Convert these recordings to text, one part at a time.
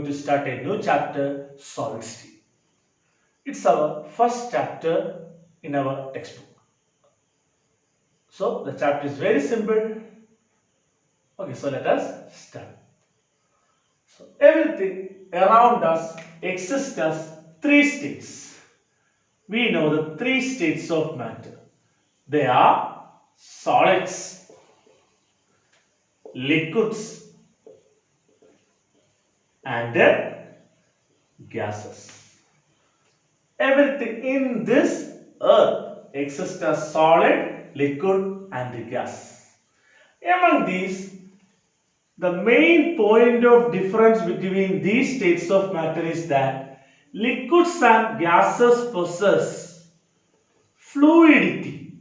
going to start a new chapter, solid state. It's our first chapter in our textbook. So the chapter is very simple. Okay, so let us start. So everything around us exists as three states. We know the three states of matter. They are solids, liquids, and gases. Everything in this earth exists as solid, liquid, and gas. Among these, the main point of difference between these states of matter is that liquids and gases possess fluidity.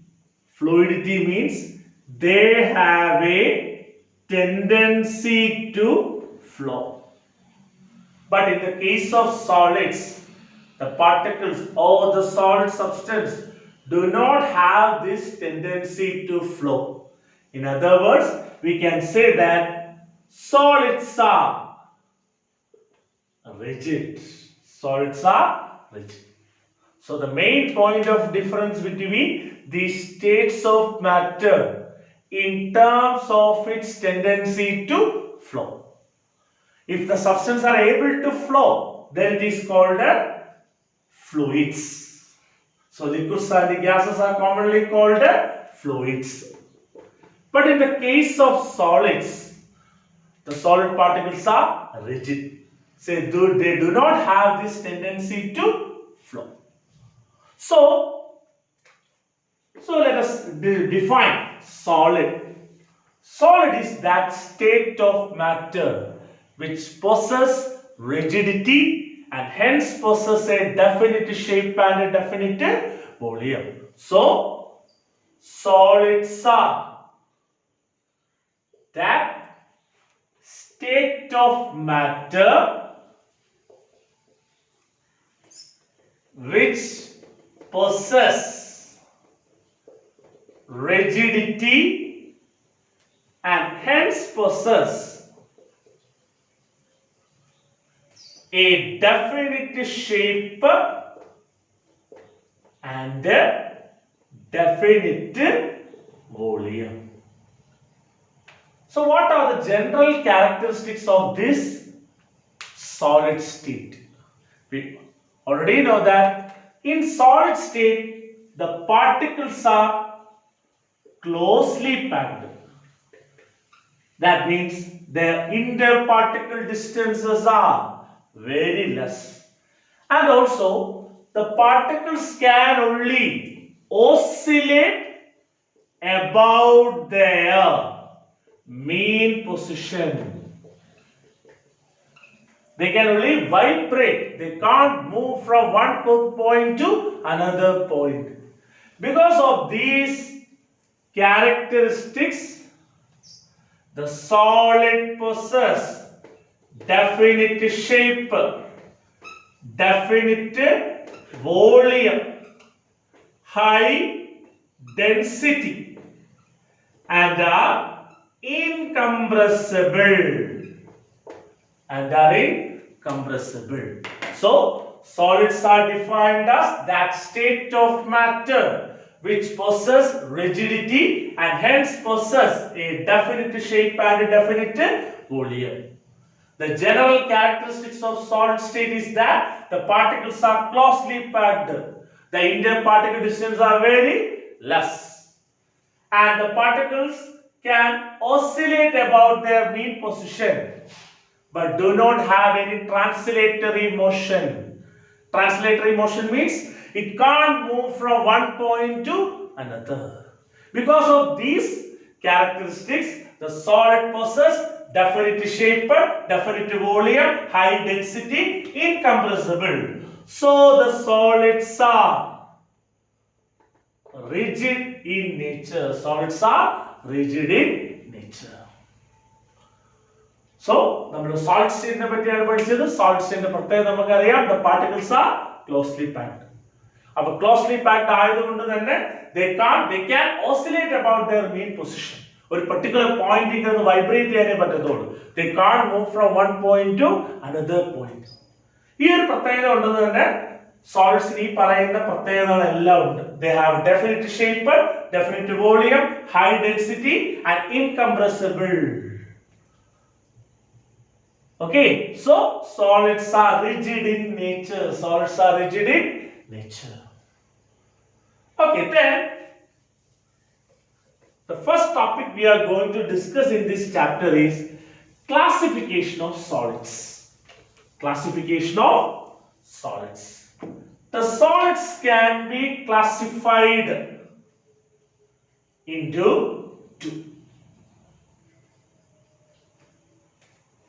Fluidity means they have a tendency to flow. But in the case of solids, the particles or the solid substance do not have this tendency to flow. In other words, we can say that solids are rigid. Solids are rigid. So the main point of difference between these states of matter in terms of its tendency to flow. If the substances are able to flow, then it is called fluids. So liquids and gases are commonly called fluids. But in the case of solids, the solid particles are rigid. So they do not have this tendency to flow. So let us define solid. Solid is that state of matter which possesses rigidity and hence possesses a definite shape and a definite volume. So solids are that state of matter which possess rigidity and hence possess a definite shape and a definite volume. So what are the general characteristics of this solid state? We already know that in solid state, the particles are closely packed. That means their interparticle distances are very less. And also, the particles can only oscillate about their mean position. They can only vibrate. They can't move from one point to another point. Because of these characteristics, the solid possess definite shape, definite volume, high density, and are incompressible. So solids are defined as that state of matter which possess rigidity and hence possess a definite shape and a definite volume. The general characteristics of solid state is that the particles are closely packed. The interparticle distances are very less. And the particles can oscillate about their mean position but do not have any translatory motion. Translatory motion means it can't move from one point to another. Because of these characteristics, the solid possesses definite shape, definite volume, high density, incompressible. So the solids are rigid in nature. Solids are rigid in nature. So, we solid state solid state the particles are closely packed. Closely packed they can oscillate about their mean position. ഒരു particular point ഇങ്ങനെ vibrate ചെയ്യാനേ പറ്റത്തുള്ളൂ. They can't move from one point to another point. ഈ ഒരു പ്രത്യേകത ഉണ്ടെന്ന് തന്നെ സോളിഡ്സിന് ഈ പറയുന്ന പ്രത്യേകതകളെല്ലാം ഉണ്ട്. They have definite shape, definite volume, high density and incompressible. Okay, so solids are rigid in nature. Solids are rigid in nature. Okay, then the first topic we are going to discuss in this chapter is classification of solids. Classification of solids. The solids can be classified into two.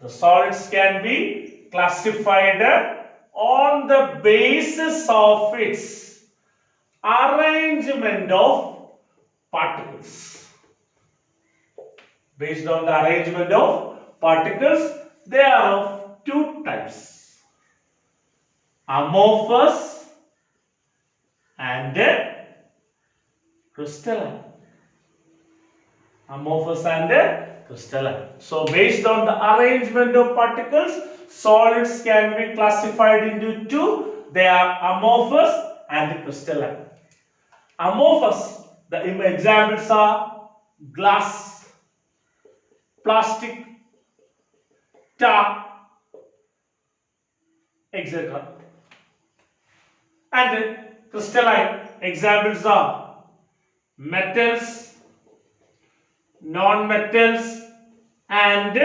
The solids can be classified on the basis of its arrangement of particles. Based on the arrangement of particles, they are of two types: amorphous and crystalline. Amorphous and crystalline. So based on the arrangement of particles, solids can be classified into two. They are amorphous and crystalline. Amorphous, the examples are glass, plastic, tar, etc. And crystalline examples are metals, non-metals and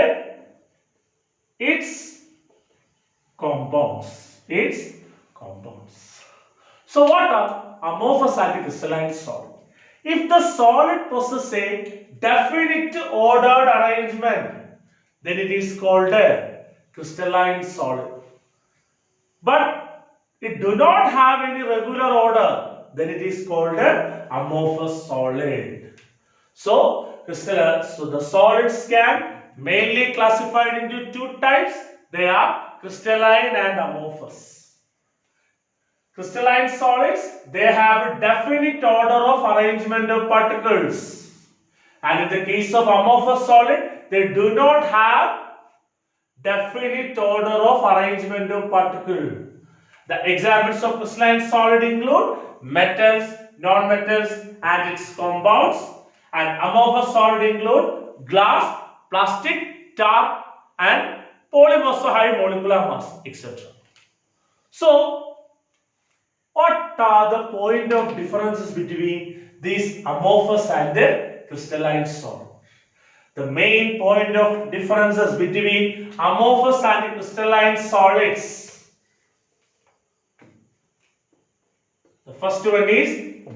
its compounds. So what are amorphous and crystalline solid? If the solid possesses a definite ordered arrangement, then it is called a crystalline solid. But it do not have any regular order, then it is called a amorphous solid. So the solids can mainly classified into two types. They are crystalline and amorphous. Crystalline solids, they have a definite order of arrangement of particles. And in the case of amorphous solid, they do not have definite order of arrangement of particles. The examples of crystalline solid include metals, non-metals and its compounds. And amorphous solid include glass, plastic, tar and polymers of high molecular mass, etc. So, what are the point of differences between these amorphous and the crystalline solid? The main point of differences between amorphous and crystalline solids. The first one is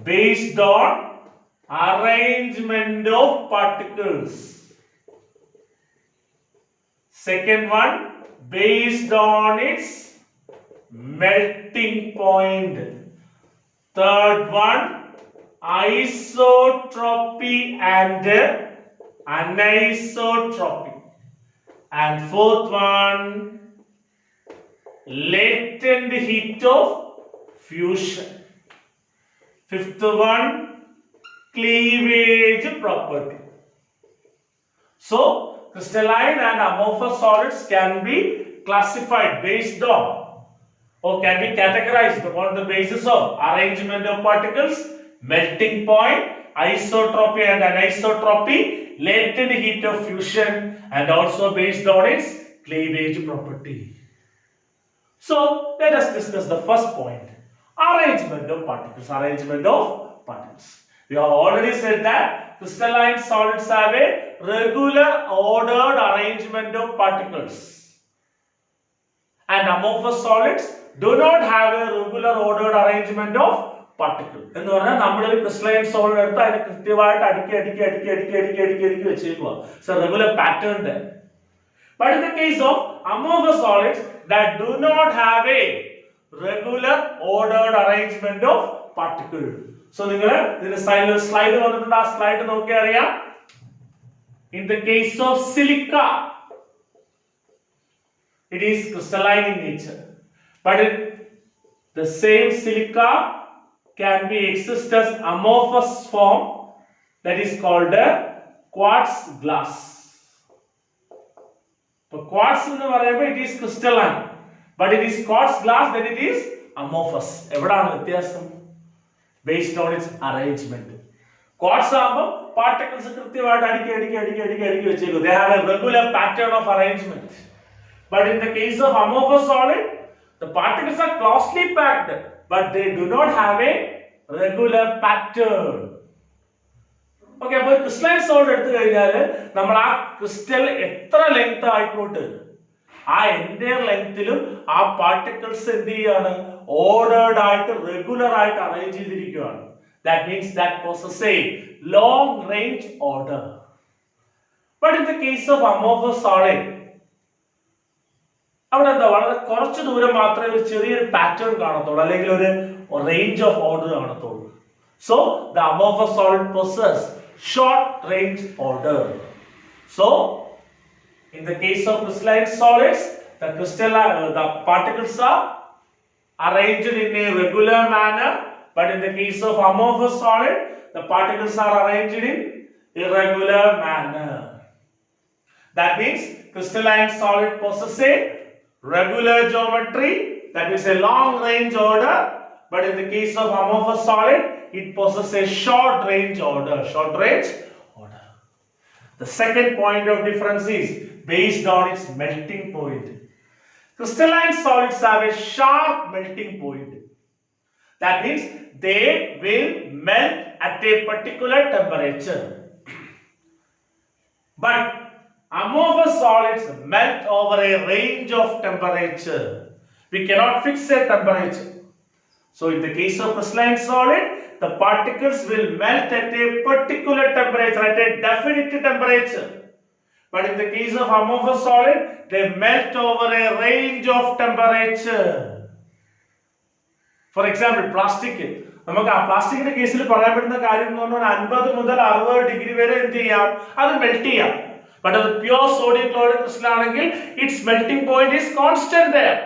based on arrangement of particles. Second one, based on its melting point. Third one, isotropy and anisotropy. And fourth one, latent heat of fusion. Fifth one, cleavage property. So, crystalline and amorphous solids can be classified based on or can be categorized on the basis of arrangement of particles, melting point, isotropy and anisotropy, latent heat of fusion and also based on its cleavage property. So, let us discuss the first point. Arrangement of particles. We have already said that crystalline solids have a regular ordered arrangement of particles. And amorphous solids do not have a regular ordered arrangement of particles. എന്ന് പറഞ്ഞാൽ നമ്മൾ ഒരു crystalline solid എടുത്ത് അതിനെ കൃത്യമായിട്ട് അടുക്കി വെച്ചേക്കുക. It's a regular pattern there. But in the case of amorphous solids that do not have a regular ordered arrangement of particles. So, നിങ്ങൾ ഇതിന്റെ slide വന്നിട്ടുണ്ട്. ആ slide നോക്കിയാൽ അറിയാം. In the case of silica, it is crystalline in nature. But the same silica can be exist as amorphous form, that is called quartz glass. So quartz എന്ന് പറയുമ്പോൾ it is crystalline, but it is quartz glass, then it is amorphous. എവിടാണ് വ്യത്യാസം? Based on its arrangement. Quartz ആകുമ്പോൾ particles കൃത്യമായിട്ട് അടുക്കി വെച്ചേക്കും. They have a regular pattern of arrangement. But in the case of amorphous solid, the particles are closely packed, but they do not have a regular pattern. Okay, അപ്പോൾ crystalline solid എടുത്തു കഴിഞ്ഞാൽ നമ്മൾ ആ crystal എത്ര length ആയിക്കോട്ടെ ആ entire ലെങ്ത്തിലും ആ particles എന്ത് ചെയ്യാണ്? ഓർഡേർഡ് ആയിട്ട് റെഗുലർ ആയിട്ട് അറേഞ്ച് ചെയ്തിരിക്കുകയാണ്. That means that possess a long range order. But in the case of amorphous solid, അവിടെ എന്താ വളരെ കുറച്ച് ദൂരം മാത്രമേ ഒരു ചെറിയൊരു പാറ്റേൺ കാണത്തുള്ളൂ, അല്ലെങ്കിൽ ഒരു റേഞ്ച് ഓഫ് ഓർഡർ കാണത്തുള്ളൂ. So the amorphous solid possess short range order. So in the case of crystalline solids, the particles are arranged in a regular manner, but in the case of amorphous solid, the particles are arranged in irregular manner. That means crystalline solid possess a regular geometry, that is a long range order, but in the case of amorphous solid, it possesses a short range order. The second point of difference is based on its melting point. Crystalline solids have a sharp melting point. That means they will melt at a particular temperature. But amorphous solids melt over a range of temperature. We cannot fix a temperature. So in the case of crystalline solid, the particles will melt at a particular temperature, at a definite temperature. But in the case of amorphous solid, they melt over a range of temperature. For example, plastic. നമുക്ക് ആ പ്ലാസ്റ്റിക്കിന്റെ കേസിൽ പറയാൻ പറ്റുന്ന കാര്യം എന്ന് പറഞ്ഞാൽ 50 മുതൽ 60 ഡിഗ്രി വരെ എന്ത് ചെയ്യാം? അത് മെൽറ്റ് ചെയ്യാം. But as pure sodium chloride crystal ആണെങ്കിൽ its melting point is constant there.